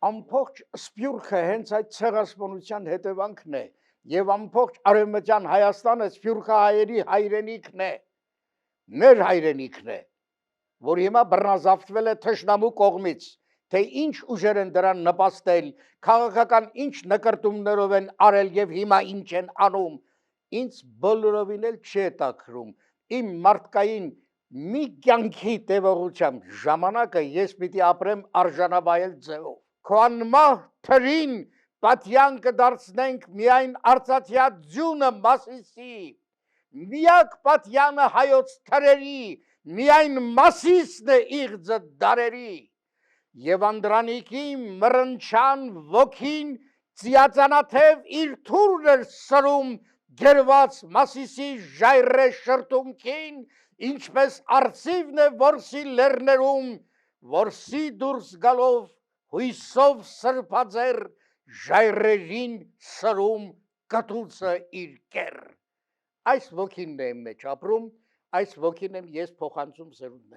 ամբողջ սփյուռքը հենց այդ ցեղասպանության հետևանքն է եւ ամբողջ արևմտյան Հայաստանը սփյուռքը հայերի հայրենիքն է, մեր հայրենիքն է, որ հիմա բռնազավթվել է թշնամու կողմից, թե ինչ ուժեր են դրան նպաստել, քաղաքական ինչ նկրտումներով են արել եւ հիմա ինչ են անում, ինձ բոլորովին էլ չի հետաքրում, իմ մարդկային մի կյանքի տևողությամբ ժամանակը ես պիտի ապրեմ արժանավայել ձևով, քո անմահ թրին պատյան կդարձնենք միայն արծաթյա ձյունը Մասիսի, միակ պատյանը հայոց թրերի, միայն Մասիսն է իղձը դարերի, եւ Անդրանիկի մռնչան ոգին ծիածանաթև իր թուրն էր սրում գերված Մասիսի ժայռե շրթունքին, ինչպես արծիվն է որսի լեռներում, որսի դուրս գալով հույսով սրբաձեր ժայռերին սրում կտուցը իր կեր։ Այս ոգին է իմ մեջ ապրում, այս ոգին եմ ես փոխանցում սերունդներին։